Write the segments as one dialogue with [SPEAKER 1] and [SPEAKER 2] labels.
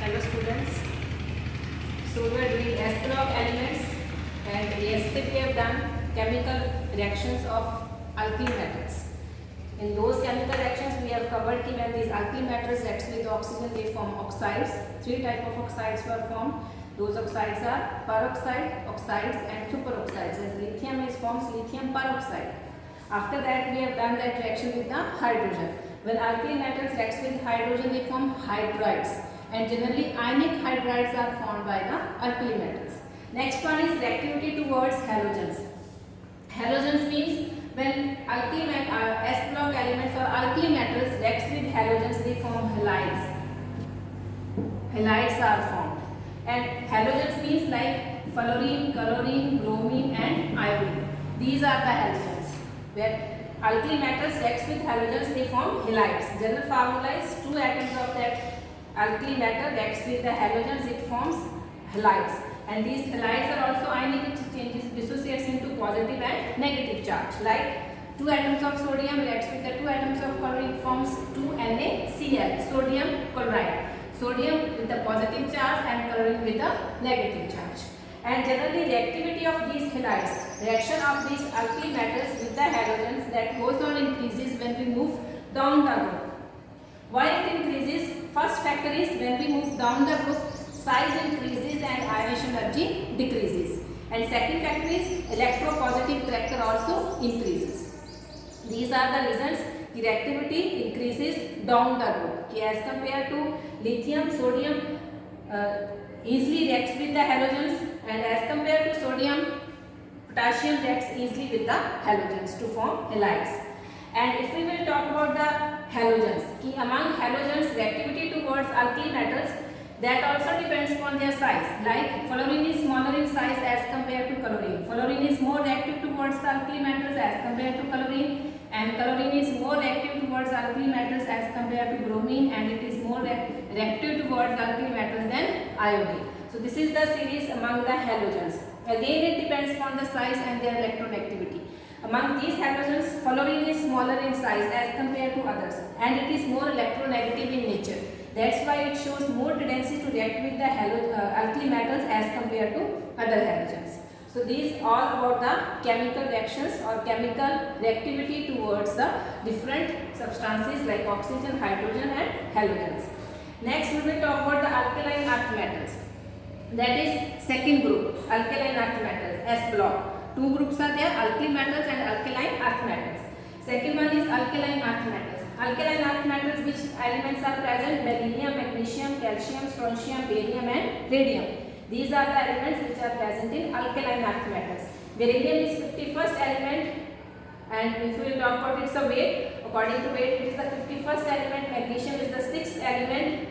[SPEAKER 1] Hello students. So we are doing S block elements, and yesterday we have done chemical reactions of alkali metals. In those chemical reactions we have covered कि when these alkali metals reacts with oxygen they form oxides. Three type of oxides were formed. Those oxides are peroxide, oxides and superoxides. As lithium is forms lithium peroxide. After that we have done that reaction with the hydrogen. When alkali metals reacts with hydrogen they form hydrides, and generally ionic hydrides are formed by the alkali metals. Next one is reactivity towards halogens. Halogens means when S block elements or alkali metals reacts with halogens they form halides. Halides are formed, and halogens means like fluorine, chlorine, bromine and iodine. These are the halogens. Where alkali metals reacts with halogens they form halides. General formula is 2 atoms of that alkali metal reacts with the halogens, it forms halides, and these halides are also ionic exchanges, dissociates into positive and negative charge. Like 2 atoms of sodium reacts with the 2 atoms of chlorine forms 2NaCl, sodium chloride. Sodium with the positive charge and chlorine with the negative charge. And generally reactivity of these halides, reaction of these alkali metals with the halogens, that goes on increases when we move down the group. Why it increases? First factor is when we move down the group, size increases and ionization energy decreases. And second factor is electropositive character also increases. These are the reasons reactivity increases down the group. As compared to lithium, sodium easily reacts with the halogens, and as compared to sodium, potassium reacts easily with the halogens to form halides. And if we will talk about the halogens, among halogens reactivity towards alkali metals, that also depends upon their size. Like fluorine is smaller in size as compared to chlorine. Fluorine is more reactive towards the alkali metals as compared to chlorine, and chlorine is more reactive towards alkali metals as compared to bromine, and it is more reactive towards alkali metals than iodine. So this is the series among the halogens. Again it depends upon the size and their electronegativity. Among these halogens, fluorine is smaller in size as compared to others, and it is more electronegative in nature. That's why it shows more tendency to react with the alkali metals as compared to other halogens. So these all about the chemical reactions or chemical reactivity towards the different substances like oxygen, hydrogen and halogens. Next we will talk about the alkaline earth metals. That is second group, alkaline earth metals, S block. Two groups are there, alkali metals and alkaline earth metals. Second one is alkaline earth metals. Alkaline earth metals, which elements are present? Beryllium, magnesium, calcium, strontium, barium and radium. These are the elements which are present in alkaline earth metals. Beryllium is 51st element, and if we will talk about its weight, according to weight it is the 51st element. Magnesium is the 6th element,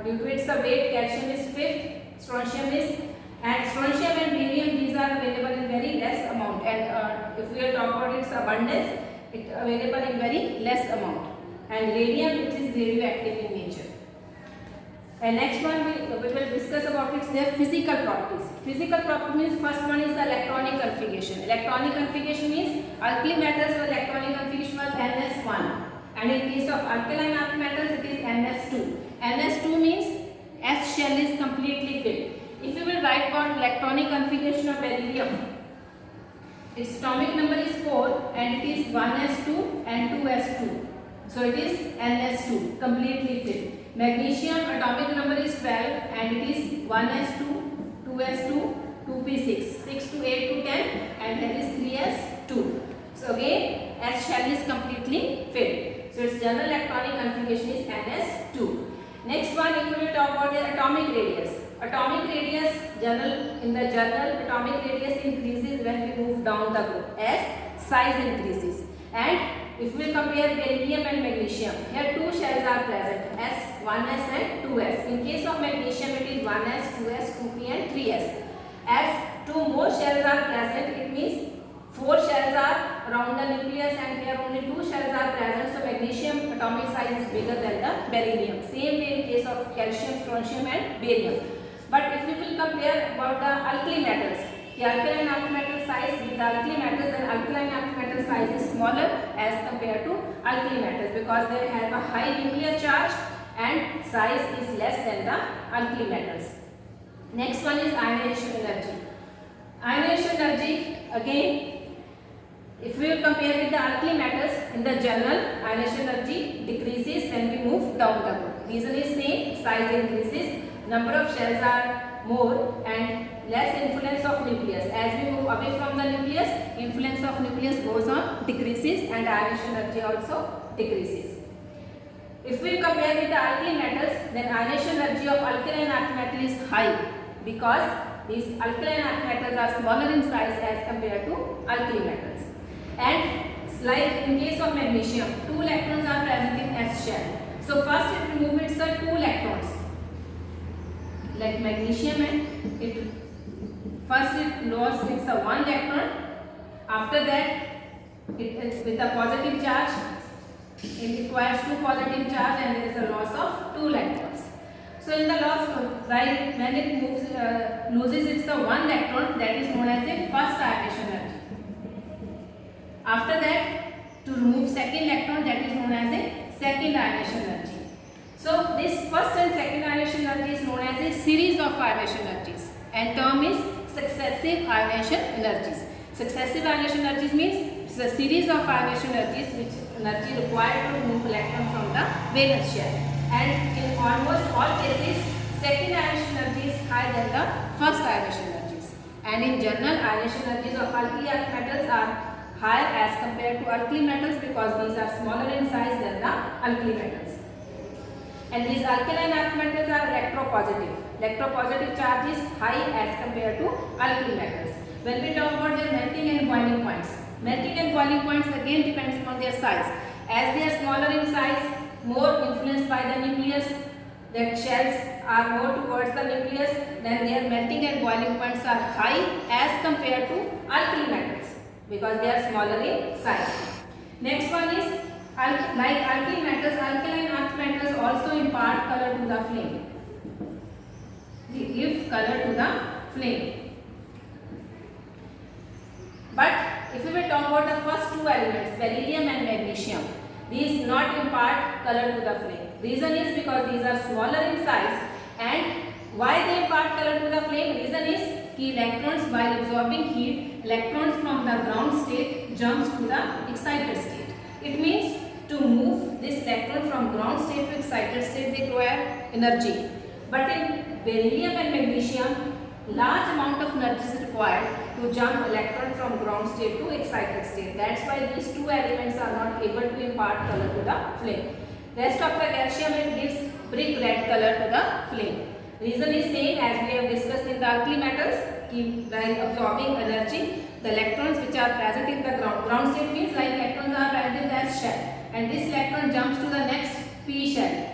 [SPEAKER 1] due to its weight. Calcium is 5th, strontium is, and strontium and barium, these are available in very less amount, and if we will talk about its abundance, it is available in very less amount. And radium, which is radioactive in nature. And next one we will discuss about their physical properties. Physical property means first one is the electronic configuration. Electronic configuration means alkali metals electronic configuration was Ns1, and in case of alkaline earth metals it is Ns2. Ns2 means S shell is completely filled. If you will write about electronic configuration of beryllium, its atomic number is 4 and it is 1s2 and 2s2. So it is Ns2, completely filled. Magnesium atomic number is 12 and it is 1s2, 2s2, 2p6, 6 to 8 to 10, and here is 3s2. So again S shell is completely filled. So its general electronic configuration is Ns2. Next one, if we will talk about the atomic radius. Atomic radius, in the journal, atomic radius increases when we move down the group as size increases. And if we compare beryllium and magnesium, here two shells are present, S, 1s and 2s. In case of magnesium, it is 1s, 2s, 2p and 3s. As two more shells are present, it means 4 shells are around the nucleus and here only 2 shells are present. So magnesium atomic size is bigger than the beryllium. Same way in case of calcium, strontium and barium. But if we will compare about the alkali metals, the alkaline earth metal size with the alkali metals, then alkaline earth metal size is smaller as compared to alkali metals because they have a high nuclear charge and size is less than the alkali metals. Next one is ionization energy. Ionization energy, again, if we will compare with the alkali metals, in the general ionization energy decreases when we move down the group. Reason is same, size increases, number of shells are more and less influence of nucleus. As we move away from the nucleus, influence of nucleus goes on, decreases, and ionization energy also decreases. If we compare with the alkali metals, then ionization energy of alkaline earth metal is high because these alkaline earth metals are smaller in size as compared to alkali metals. And like in case of magnesium, 2 electrons are present in S shell. So first it removes its 2 electrons. Like magnesium, and it lost its 1 electron. After that, it is with a positive charge. It requires 2 positive charge, and there is a loss of 2 electrons. So in the loss, right, when it loses its 1 electron, that is known as a first ionization energy. After that, to remove second electron, that is known as a second ionization energy. So this first and second ionization energy is known as a series of ionization energies, and term is successive ionization energies. Successive ionization energies means it's a series of ionization energies which energy required to remove electron from the valence shell. And in almost all cases, second ionization energy is higher than the first ionization energies. And in general, ionization energies of alkali earth metals are higher as compared to alkali metals because these are smaller in size than the alkali metals. And these alkaline earth metals are electropositive. Electropositive charge is high as compared to alkali metals. When we talk about their melting and boiling points, melting and boiling points again depends upon their size. As they are smaller in size, more influenced by the nucleus, their shells are more towards the nucleus, then their melting and boiling points are high as compared to alkali metals because they are smaller in size. Next one is like alkali metals, alkaline earth metals also impart color to the flame. They give color to the flame. But if we will talk about the first 2 elements, beryllium and magnesium, these not impart color to the flame. Reason is because these are smaller in size. And why they impart color to the flame? Reason is कि electrons while absorbing heat, electrons from the ground state jumps to the excited state. It means to move this electron from ground state to excited state they require energy. But in beryllium and magnesium, large amount of energy is required to jump electron from ground state to excited state. That's why these 2 elements are not able to impart color to the flame. Rest of the calcium, it gives brick red color to the flame. Reason is same as we have discussed in the alkali metals, like absorbing energy, the electrons which are present in the ground state means like electrons are present in the S shell, and this electron jumps to the next P shell,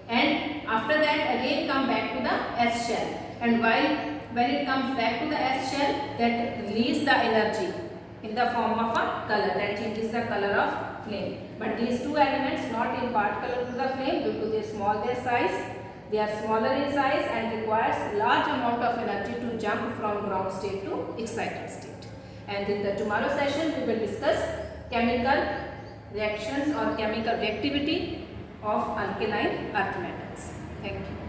[SPEAKER 1] and after that again come back to the S shell, and when it comes back to the S shell, that release the energy in the form of a color that changes the color of flame. But these 2 elements not impart color to the flame due to their small size. They are smaller in size and requires large amount of energy to jump from ground state to excited state. And in the tomorrow session we will discuss chemical reactions or chemical reactivity of alkaline earth metals. Thank you.